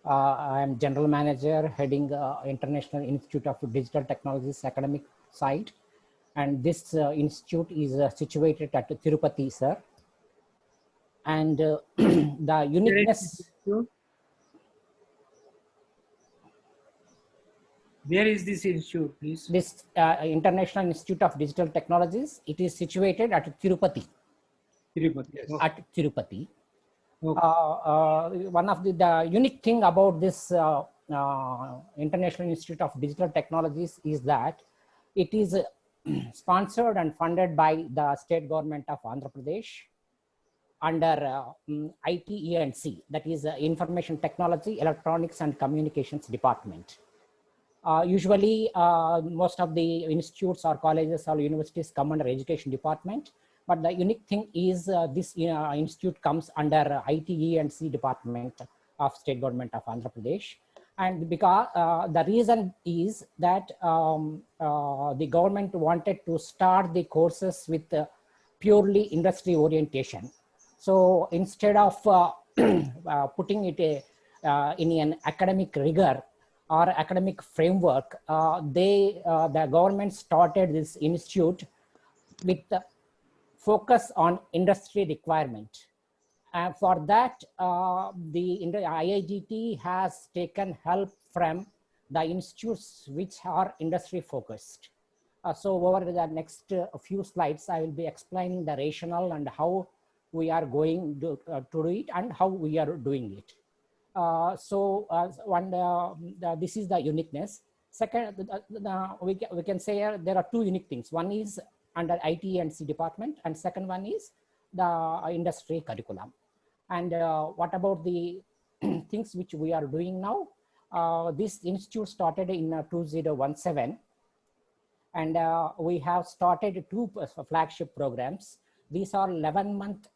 I am General Manager heading International Institute of Digital Technologies academic side. And this institute is situated at Tirupati, sir. And the uniqueness. Where is this institute, please? This International Institute of Digital Technologies, it is situated at Tirupati. Tirupati. Yes. At Tirupati. Okay. One of the unique thing about this International Institute of Digital Technologies is that it is sponsored and funded by the state government of Andhra Pradesh under ITENC, that is Information Technology, Electronics and Communications Department. Usually, most of the institutes or colleges or universities come under Education Department, but the unique thing is this institute comes under ITENC Department of State Government of Andhra Pradesh. And because the reason is that the government wanted to start the courses with purely industry orientation. So instead of putting it in an academic rigor or academic framework, the government started this institute with focus on industry requirement. And for that, the IIDT has taken help from the institutes which are industry focused. So over the next few slides, I will be explaining the rationale and how we are going to do it and how we are doing it. This is the uniqueness. Second, we can say there are two unique things. One is under ITENC department, and second one is the industry curriculum. And what about the things which we are doing now? This institute started in 2017, and we have started two flagship programs. These are 11-month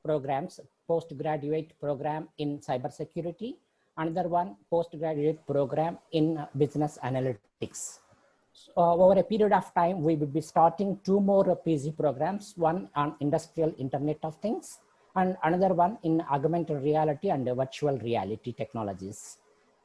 programs, postgraduate program in cybersecurity, another one postgraduate program in business analytics. Over a period of time, we will be starting two more PG programs, one on industrial Internet of Things and another one in augmented reality and virtual reality technologies.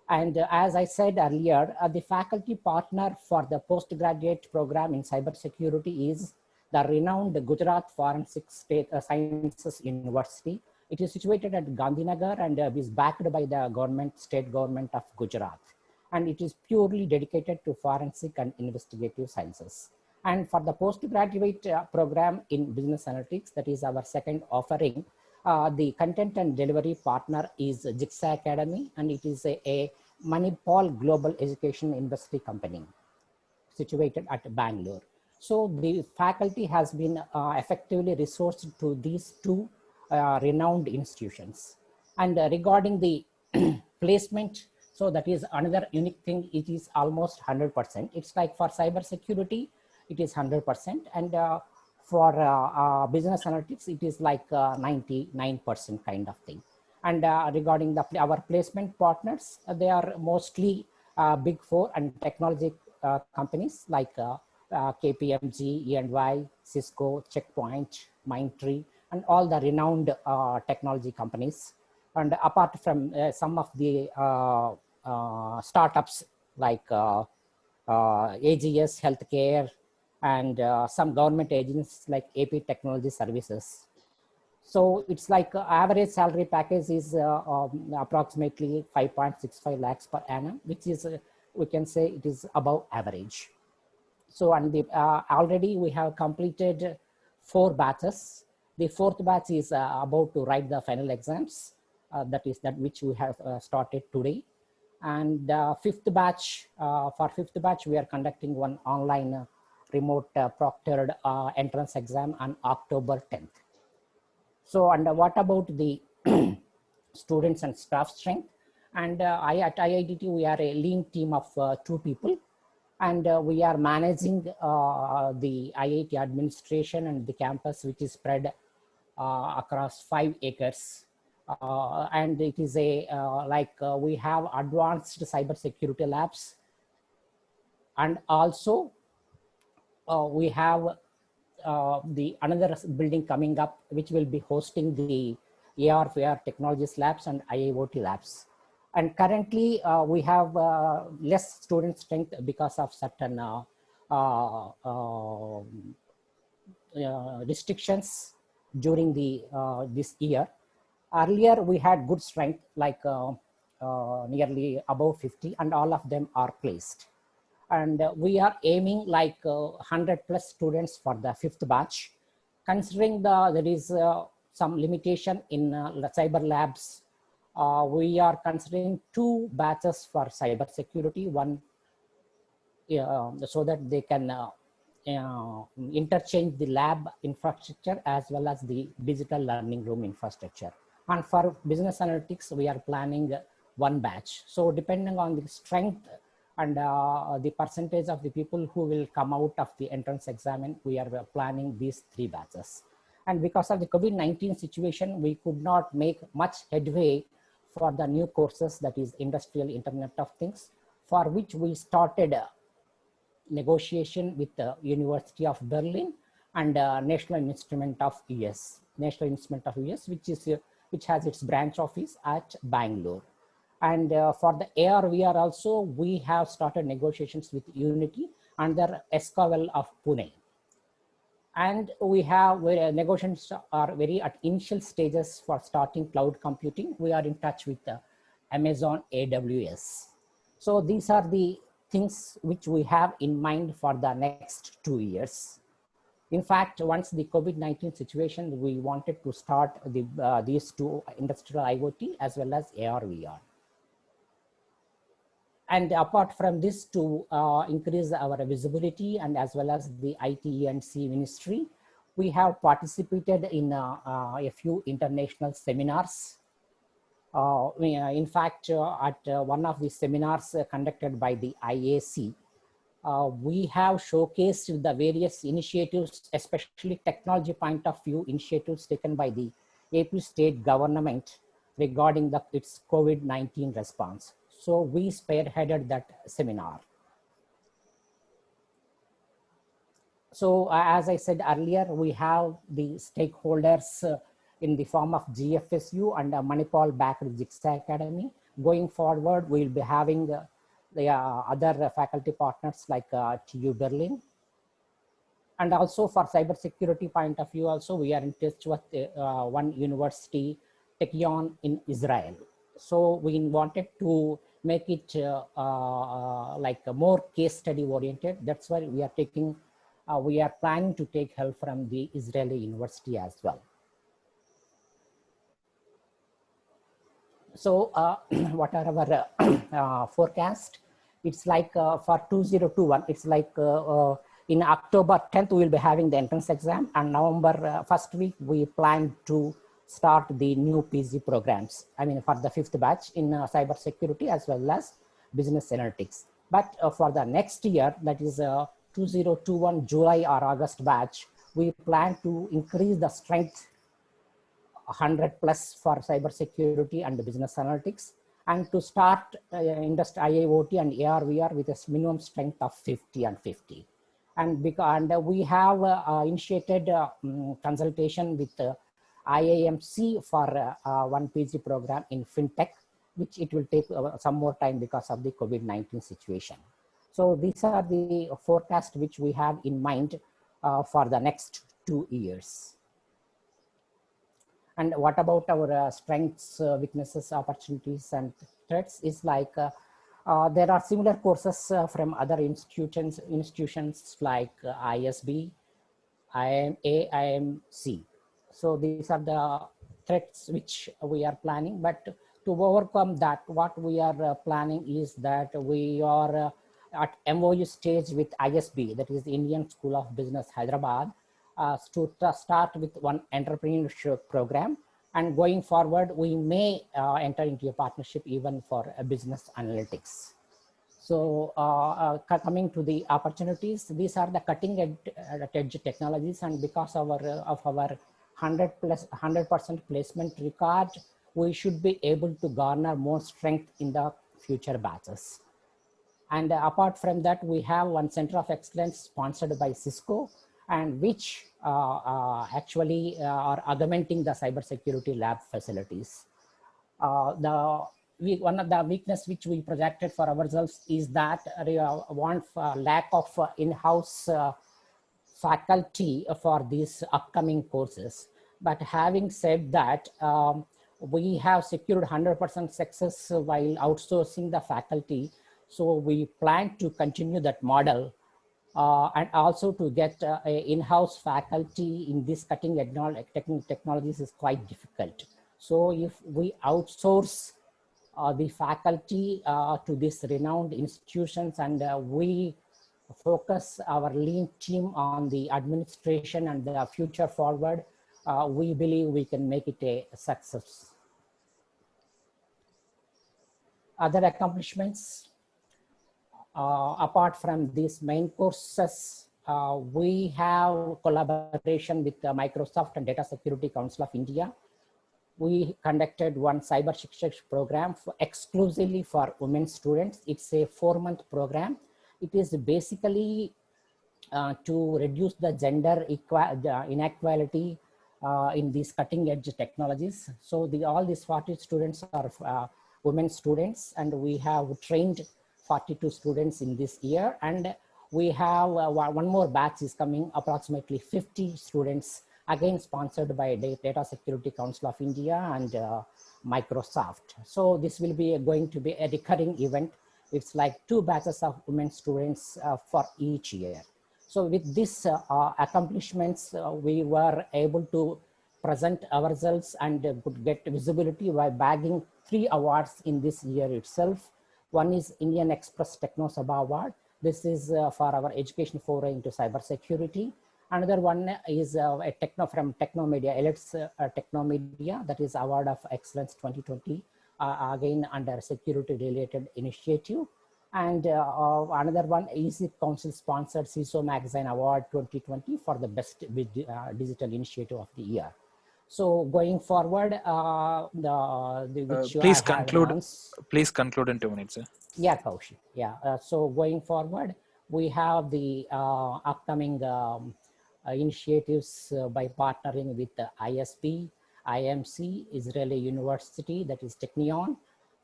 And as I said earlier, the faculty partner for the postgraduate program in cybersecurity is the renowned Gujarat Forensic Sciences University. It is situated at Gandhinagar and is backed by the state government of Gujarat. And it is purely dedicated to forensic and investigative sciences. And for the postgraduate program in business analytics, that is our second offering, the content and delivery partner is Jigsaw Academy, and it is a Manipal Global Education Industry company situated at Bangalore. So the faculty has been effectively resourced to these two renowned institutions. And regarding the placement, so that is another unique thing. It is almost 100%. It's like for cybersecurity, it is 100%. And for business analytics, it is like 99% kind of thing. And regarding our placement partners, they are mostly Big Four and technology companies like KPMG, E&Y, Cisco, Checkpoint, Mindtree, and all the renowned technology companies. And apart from some of the startups like AGS Healthcare and some government agencies like AP Technology Services. So it's like average salary package is approximately 5.65 lakhs per annum, which is, we can say it is above average. So, and already we have completed 4 batches. The 4th batch is about to write the final exams. That is that which we have started today. And 5th batch, for 5th batch, we are conducting one online remote proctored entrance exam on October 10th. So, and what about the students and staff strength? And at IIDT, we are a lean team of 2 people. And we are managing the IIT administration and the campus, which is spread across 5 acres. And it is a, we have advanced cybersecurity labs. And also we have another building coming up, which will be hosting the AR/VR technologies labs and IIoT labs. And currently we have less student strength because of certain restrictions during the this year. Earlier we had good strength, like nearly above 50, and all of them are placed. And we are aiming like 100 plus students for the 5th batch. Considering there is some limitation in the cyber labs, we are considering 2 batches for cyber security, one so that they can interchange the lab infrastructure as well as the digital learning room infrastructure. And for business analytics, we are planning 1 batch. So depending on the strength and the percentage of the people who will come out of the entrance exam, we are planning these 3 batches. And because of the COVID-19 situation, we could not make much headway for the new courses, that is Industrial Internet of Things, for which we started negotiation with the University of Berlin and National Instrument of US, which has its branch office at Bangalore. And for the AR/VR also, we have started negotiations with Unity under ESCOVL of Pune. And we have negotiations are very at initial stages for starting cloud computing. We are in touch with Amazon AWS. So these are the things which we have in mind for the next 2 years. In fact, once the COVID-19 situation, we wanted to start these 2, industrial IoT as well as AR/VR. And apart from this, to increase our visibility and as well as the IT&C ministry, we have participated in a few international seminars. In fact, at one of the seminars conducted by the IAC, we have showcased the various initiatives, especially technology point of view initiatives taken by the AP state government regarding its COVID-19 response. So we spearheaded that seminar. So as I said earlier, we have the stakeholders in the form of GFSU and Manipal backed JIXA Academy. Going forward, we'll be having the other faculty partners like TU Berlin. And also for cybersecurity point of view, also we are in touch with one university, Technion in Israel. So we wanted to make it like a more case study oriented. That's why we are taking, we are planning to take help from the Israeli university as well. So what are our forecast? It's like for 2021, it's like in October 10th, we will be having the entrance exam, and November first week, we plan to start the new PG programs. I mean, for the 5th batch in cyber security as well as business analytics. But for the next year, that is 2021 July or August batch, we plan to increase the strength 100 plus for cyber security and business analytics, and to start IIoT and AR/VR with a minimum strength of 50 and 50. And we have initiated consultation with IIMC for one PG program in FinTech, which it will take some more time because of the COVID-19 situation. So these are the forecast which we have in mind for the next 2 years. And what about our strengths, weaknesses, opportunities, and threats is like there are similar courses from other institutions like ISB, IIMC. So these are the threats which we are planning, but to overcome that, what we are planning is that we are at MOU stage with ISB, that is the Indian School of Business, Hyderabad, to start with one entrepreneurship program. And going forward, we may enter into a partnership even for business analytics. So coming to the opportunities, these are the cutting edge technologies, and because of our 100% placement record, we should be able to garner more strength in the future batches. And apart from that, we have one center of excellence sponsored by Cisco, and which actually are augmenting the cybersecurity lab facilities. The one of the weakness which we projected for ourselves is that one lack of in-house faculty for these upcoming courses. But having said that, we have secured 100% success while outsourcing the faculty. So we plan to continue that model and also to get a in-house faculty in this cutting technologies is quite difficult. So if we outsource the faculty to these renowned institutions and we focus our lean team on the administration and the future forward, we believe we can make it a success. Other accomplishments, apart from these main courses, we have collaboration with Microsoft and Data Security Council of India. We conducted one cyber shiksha program exclusively for women students. It's a 4-month program. It is basically to reduce the gender inequality in these cutting edge technologies. So all these 40 students are women students, and we have trained 42 students in this year. And we have one more batch is coming, approximately 50 students, again sponsored by Data Security Council of India and Microsoft. So this will be going to be a recurring event. It's like 2 batches of women students for each year. So with this accomplishments, we were able to present ourselves and could get visibility by bagging 3 awards in this year itself. One is Indian Express TechnoSabha Award. This is for our education foray into cybersecurity. Another one is from Technomedia, Elites Technomedia, that is Award of Excellence 2020, again under security related initiative. And another one is the council sponsored CISO Magazine Award 2020 for the best digital initiative of the year. So going forward, please conclude. Please conclude in 2 minutes, sir. Yeah, Kaushik. Yeah. So going forward, we have the upcoming initiatives by partnering with the ISP, IMC, Israeli University, that is Technion,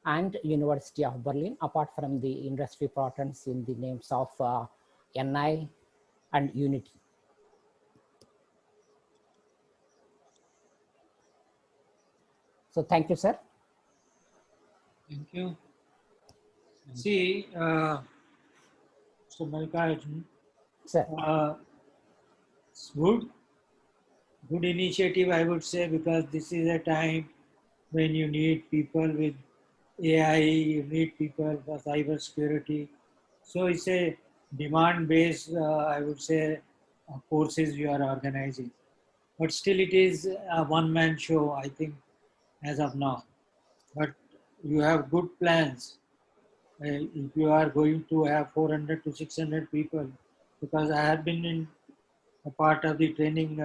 and University of Berlin, apart from the industry partners in the names of NI and Unity. So thank you, sir. Thank you. See, so Mallikarjun, Sir. It's good initiative, I would say, because this is a time when you need people with AI, you need people for cyber security. So it's a demand-based, I would say, courses you are organizing. But still it is a one-man show, I think, as of now. But you have good plans. If you are going to have 400 to 600 people, because I have been in a part of the training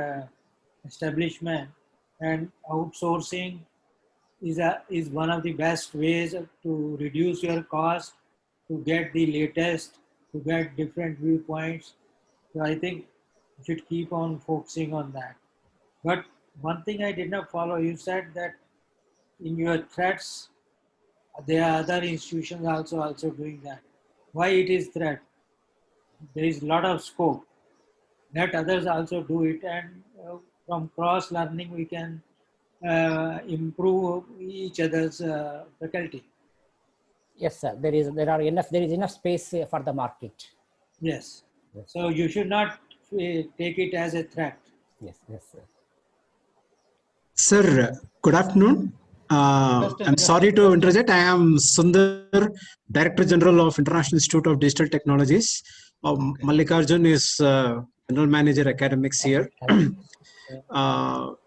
establishment, and outsourcing is one of the best ways to reduce your cost, to get the latest, to get different viewpoints. So I think you should keep on focusing on that. But one thing I did not follow, you said that in your threats, there are other institutions also doing that. Why it is threat? There is a lot of scope. Let others also do it, and from cross learning we can improve each other's faculty. Yes, sir. There is enough space for the market. Yes. So you should not take it as a threat. Yes, sir. Sir, good afternoon. I'm sorry to interject. I am Sundar, Director General of International Institute of Digital Technologies. Mallikarjun is General Manager Academics here.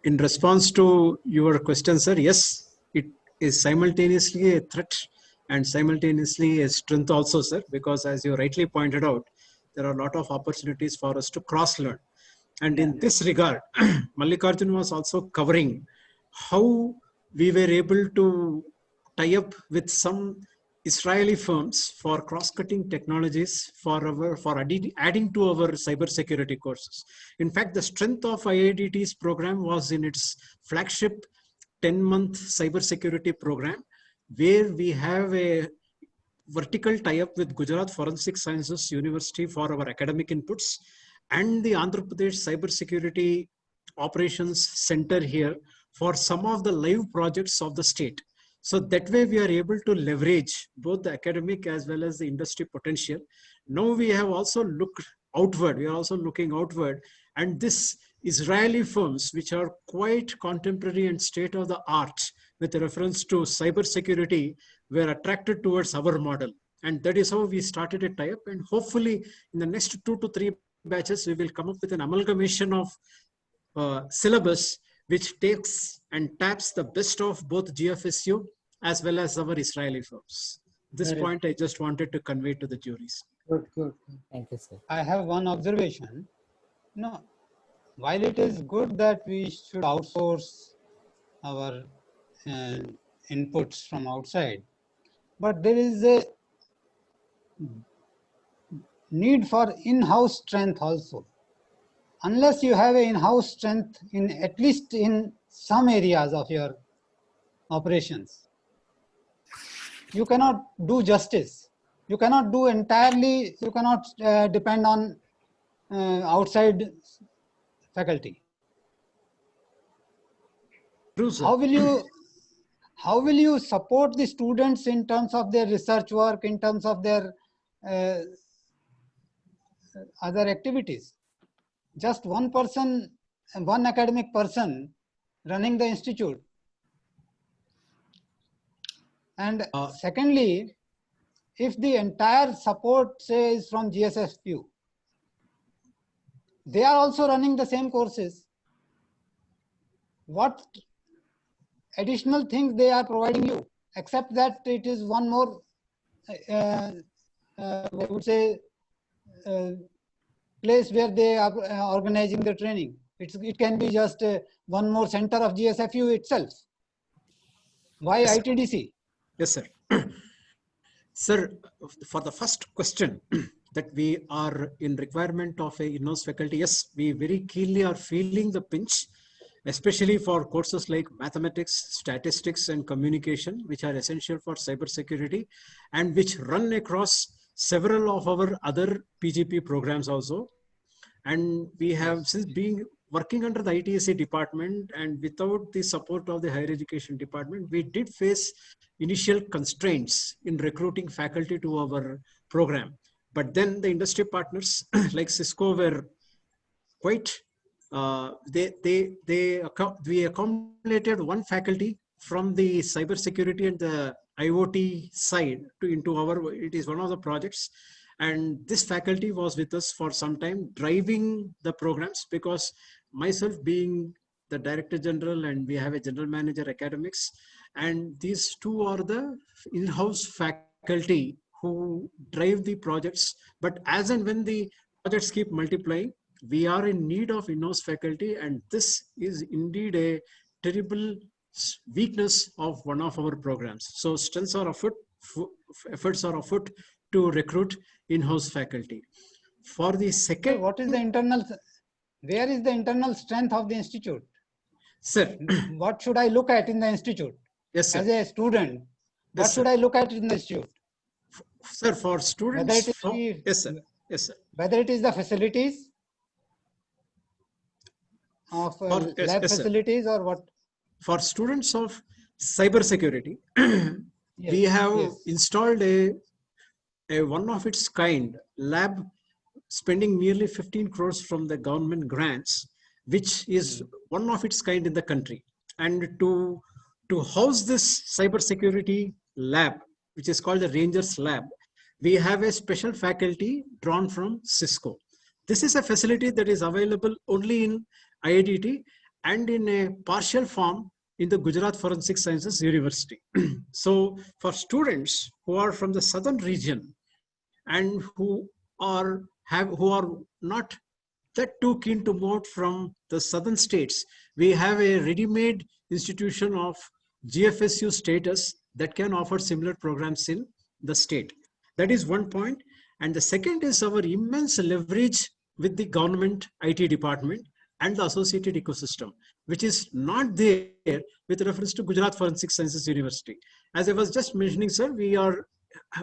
In response to your question, sir, yes, it is simultaneously a threat and simultaneously a strength also, sir, because as you rightly pointed out, there are a lot of opportunities for us to cross-learn. And in this regard, Mallikarjun was also covering how we were able to tie up with some Israeli firms for cross-cutting technologies for adding to our cybersecurity courses. In fact, the strength of IIDT's program was in its flagship 10-month cybersecurity program, where we have a vertical tie-up with Gujarat Forensic Sciences University for our academic inputs and the Andhra Pradesh Cybersecurity Operations Center here for some of the live projects of the state. So that way we are able to leverage both the academic as well as the industry potential. Now we have also looked outward, we are also looking outward, and this Israeli firms, which are quite contemporary and state of the art with reference to cybersecurity, were attracted towards our model. And that is how we started a tie-up. And hopefully in the next 2 to 3 batches, we will come up with an amalgamation of syllabus, which takes and taps the best of both GFSU as well as our Israeli firms. This Very point I just wanted to convey to the juries. Good, good. Thank you, sir. I have one observation. No, while it is good that we should outsource our inputs from outside, but there is a need for in-house strength also. Unless you have an in-house strength in at least in some areas of your operations, you cannot do justice. You cannot do entirely, you cannot depend on outside faculty. True, sir. How will you support the students in terms of their research work, in terms of their other activities? Just one person, one academic person running the institute. And secondly, if the entire support, say, is from GSFU, they are also running the same courses. What additional things they are providing you, except that it is one more, I would say, place where they are organizing the training. It can be just one more center of GSFU itself. Why Yes, ITDC? Yes, sir. Sir, for the first question that we are in requirement of a in-house faculty, yes, we very keenly are feeling the pinch, especially for courses like mathematics, statistics, and communication, which are essential for cybersecurity and which run across several of our other PGP programs also. And we have, since being working under the ITSC department and without the support of the higher education department, we did face initial constraints in recruiting faculty to our program. But then the industry partners like Cisco were quite, we accumulated one faculty from the cybersecurity and the IoT side into our, it is one of the projects. And this faculty was with us for some time driving the programs, because myself being the director general and we have a general manager academics, and these two are the in-house faculty who drive the projects. But as and when the projects keep multiplying, we are in need of in-house faculty, and this is indeed a terrible weakness of one of our programs. So strengths are afoot, efforts are afoot to recruit in-house faculty. For the second, What is the internal, where is the internal strength of the institute? sir, What should I look at in the institute? yes, sir. As a student, what Yes, should sir. I look at in the institute? Sir, for Whether students, it is yes, sir. Yes, sir. whether it is the facilities of Yes, lab yes, sir. facilities or what? For students of cybersecurity, Yes, we have yes. installed a one of its kind lab, spending nearly 15 crores from the government grants, which is one of its kind in the country. And to house this cybersecurity lab, which is called the Rangers Lab, we have a special faculty drawn from Cisco. This is a facility that is available only in IIDT and in a partial form in the Gujarat Forensic Sciences University. So for students who are from the southern region and who are not that too keen to move from the southern states, we have a ready-made institution of GFSU status that can offer similar programs in the state. That is one point. And the second is our immense leverage with the government IT department and the associated ecosystem, which is not there with reference to Gujarat Forensic Sciences University. As I was just mentioning, sir, we are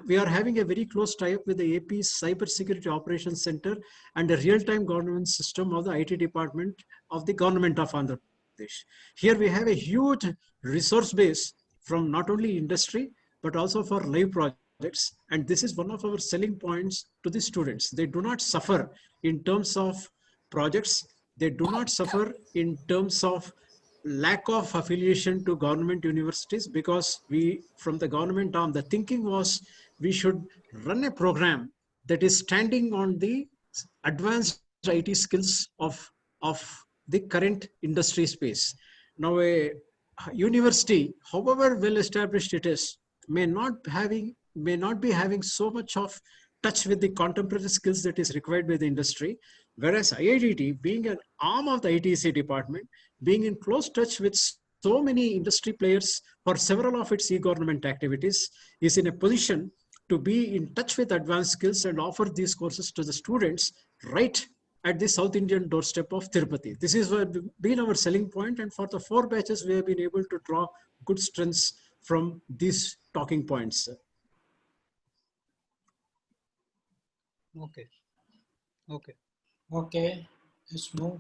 having a very close tie-up with the AP Cyber Security Operations Center and the real-time governance system of the IT department of the government of Andhra Pradesh. Here we have a huge resource base from not only industry, but also for live projects. And this is one of our selling points to the students. They do not suffer in terms of projects. They do not suffer in terms of lack of affiliation to government universities, because we, from the government arm, the thinking was we should run a program that is standing on the advanced IT skills of the current industry space. Now, a university, however well established it is, may not be having so much of touch with the contemporary skills that is required by the industry. Whereas IITT, being an arm of the ITC department, being in close touch with so many industry players for several of its e-government activities, is in a position to be in touch with advanced skills and offer these courses to the students right at the South Indian doorstep of Tirupati. This is what been our selling point, and for the 4 batches, we have been able to draw good strengths from these talking points. Okay. Okay. Okay, let's move.